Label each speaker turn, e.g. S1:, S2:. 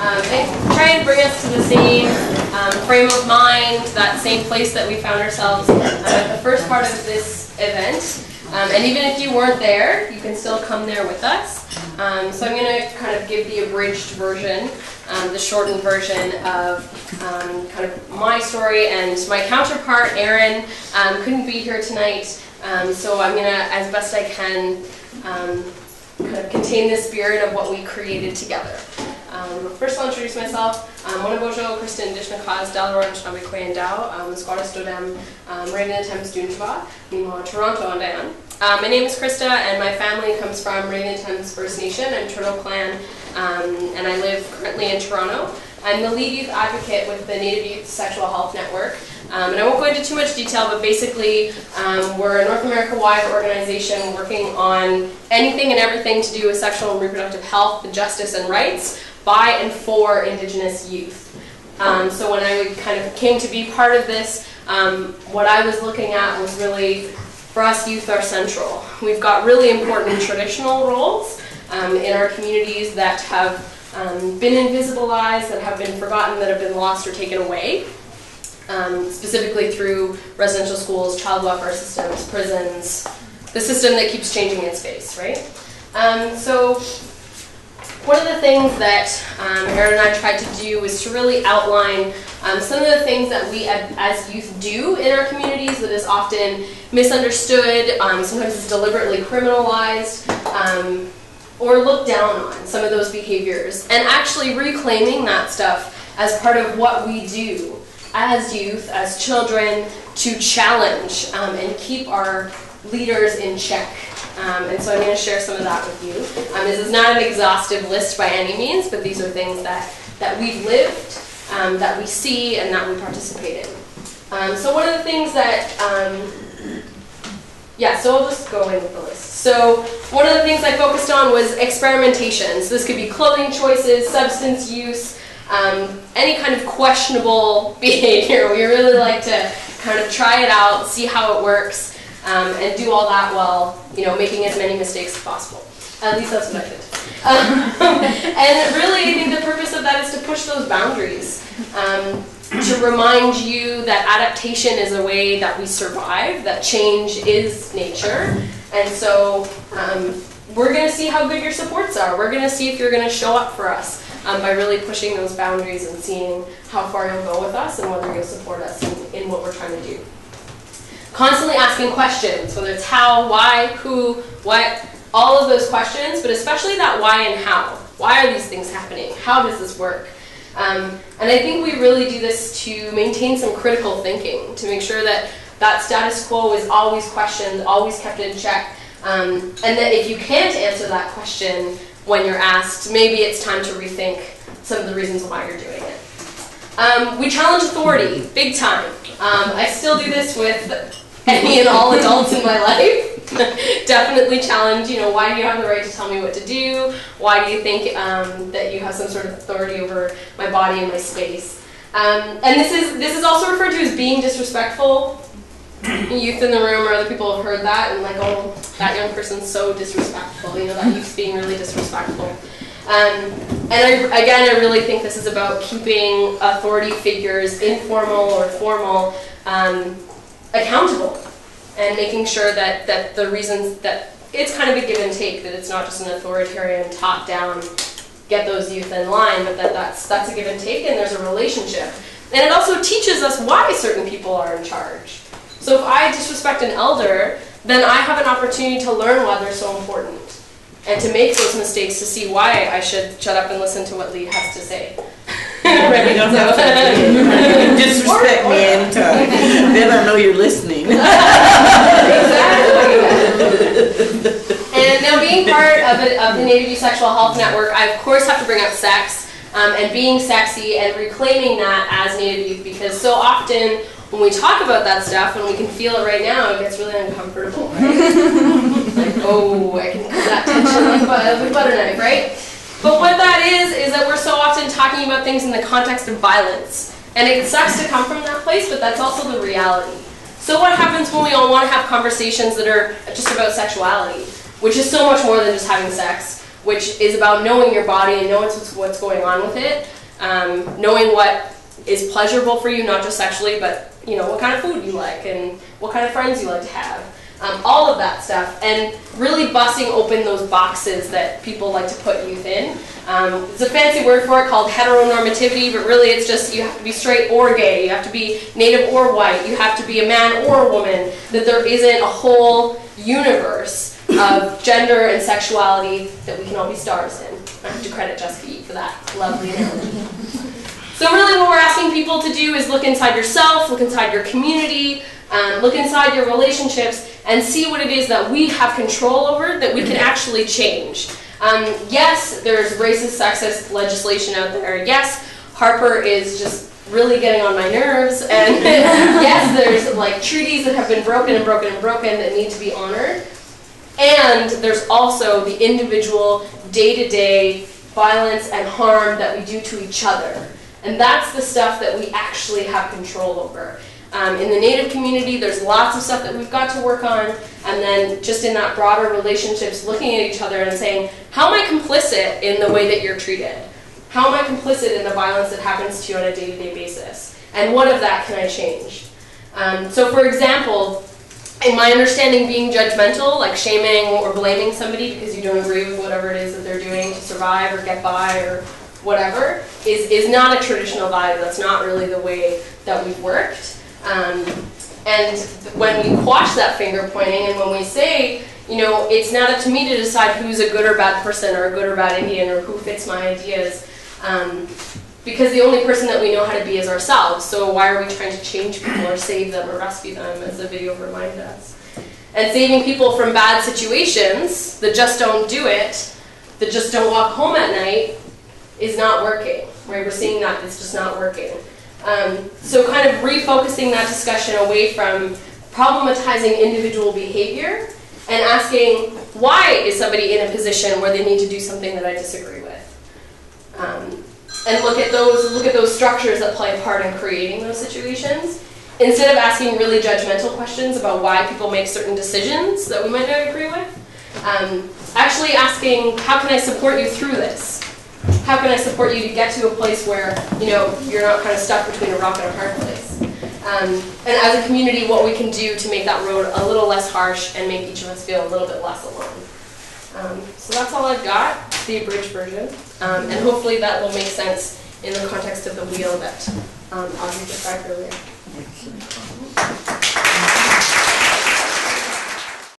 S1: and try and bring us to the same frame of mind, that same place that we found ourselves at the first part of this event. And even if you weren't there, you can still come there with us. So I'm going to kind of give the abridged version, the shortened version of kind of my story, and my counterpart, Erin, couldn't be here tonight. So I'm going to, as best I can, kind of contain the spirit of what we created together. First I'll introduce myself. Mona Bojo, Kristen Dishnakaz, Dalroy, Shnabikwe Dao, Scottish Dodem, Raven Thames Dunjwa, Meanwhile Toronto and Diane. My name is Krista, and my family comes from Raven Thames First Nation and Turtle Clan, and I live currently in Toronto. I'm the lead youth advocate with the Native Youth Sexual Health Network. And I won't go into too much detail, but basically we're a North America-wide organization working on anything and everything to do with sexual and reproductive health, justice, and rights by and for Indigenous youth. So when I kind of came to be part of this, what I was looking at was really, for us, youth are central. We've got really important traditional roles in our communities that have been invisibilized, that have been forgotten, that have been lost or taken away. Specifically through residential schools, child welfare systems, prisons, the system that keeps changing its face, right? So one of the things that Erin and I tried to do was to really outline some of the things that we as youth do in our communities that is often misunderstood, sometimes is deliberately criminalized, or looked down on, some of those behaviors, and actually reclaiming that stuff as part of what we do as youth, as children, to challenge and keep our leaders in check. And so I'm going to share some of that with you. This is not an exhaustive list by any means, but these are things that we've lived, that we see, and that we participate in. So one of the things that, so I'll just go in with the list. So one of the things I focused on was experimentation. So this could be clothing choices, substance use, any kind of questionable behavior. We really like to kind of try it out, see how it works, and do all that while, making as many mistakes as possible. At least that's what I did. And really, I think the purpose of that is to push those boundaries, to remind you that adaptation is a way that we survive, that change is nature, and so we're going to see how good your supports are. We're going to see if you're going to show up for us. By really pushing those boundaries and seeing how far you'll go with us and whether you'll support us in what we're trying to do. Constantly asking questions, whether it's how, why, who, what, all of those questions, but especially that why and how. Why are these things happening? How does this work? And I think we really do this to maintain some critical thinking, to make sure that that status quo is always questioned, always kept in check, and that if you can't answer that question when you're asked, maybe it's time to rethink some of the reasons why you're doing it. We challenge authority, big time. I still do this with any and all adults in my life. Definitely challenge, why do you have the right to tell me what to do? Why do you think that you have some sort of authority over my body and my space? And this is also referred to as being disrespectful. Youth in the room or other people have heard that and like, oh, that young person's so disrespectful, that youth's being really disrespectful. And I really think this is about keeping authority figures, informal or formal, accountable, and making sure that the reasons that it's kind of a give and take, that it's not just an authoritarian top-down, get those youth in line, but that's a give and take, and there's a relationship. And it also teaches us why certain people are in charge. So if I disrespect an elder, then I have an opportunity to learn why they're so important and to make those mistakes to see why I should shut up and listen to what Lee has to say.
S2: Right, don't have to disrespect me anytime. Then I know you're listening.
S1: Exactly. And now being part of the Native Youth Sexual Health Network, I of course have to bring up sex and being sexy and reclaiming that as Native youth, because so often when we talk about that stuff, and we can feel it right now, it gets really uncomfortable, right? Like, oh, I can feel that tension like a butter knife, right? But what that is that we're so often talking about things in the context of violence. And it sucks to come from that place, but that's also the reality. So what happens when we all want to have conversations that are just about sexuality, which is so much more than just having sex, which is about knowing your body and knowing what's going on with it, knowing what is pleasurable for you, not just sexually, but you know, what kind of food you like and what kind of friends you like to have. All of that stuff, and really busting open those boxes that people like to put youth in. It's a fancy word for it called heteronormativity, but really it's just you have to be straight or gay, you have to be native or white, you have to be a man or a woman, that there isn't a whole universe of gender and sexuality that we can all be stars in. I have to credit Jessica E for that lovely analogy. So really what we're asking people to do is look inside yourself, look inside your community, look inside your relationships, and see what it is that we have control over that we can actually change. Yes, there's racist, sexist legislation out there. Yes, Harper is just really getting on my nerves. And yes, there's like treaties that have been broken and broken and broken that need to be honored. And there's also the individual, day-to-day violence and harm that we do to each other. And that's the stuff that we actually have control over. In the Native community, there's lots of stuff that we've got to work on, and then just in that broader relationships, looking at each other and saying, how am I complicit in the way that you're treated? How am I complicit in the violence that happens to you on a day-to-day basis? And what of that can I change? So for example, in my understanding, being judgmental, like shaming or blaming somebody because you don't agree with whatever it is that they're doing to survive or get by or whatever, is not a traditional value. That's not really the way that we've worked. And when we quash that finger pointing and when we say, you know, it's not up to me to decide who's a good or bad person or a good or bad Indian or who fits my ideas, because the only person that we know how to be is ourselves, so why are we trying to change people or save them or rescue them, as the video reminded us. And saving people from bad situations that just don't do it, that just don't walk home at night, is not working, right? We're seeing that it's just not working. So kind of refocusing that discussion away from problematizing individual behavior and asking, why is somebody in a position where they need to do something that I disagree with? And look at those structures that play a part in creating those situations, instead of asking really judgmental questions about why people make certain decisions that we might not agree with. Actually asking, how can I support you through this? How can I support you to get to a place where, you know, you're not kind of stuck between a rock and a hard place? And as a community, what we can do to make that road a little less harsh and make each of us feel a little bit less alone. So that's all I've got, the abridged version. And hopefully that will make sense in the context of the wheel that Ozzy described earlier.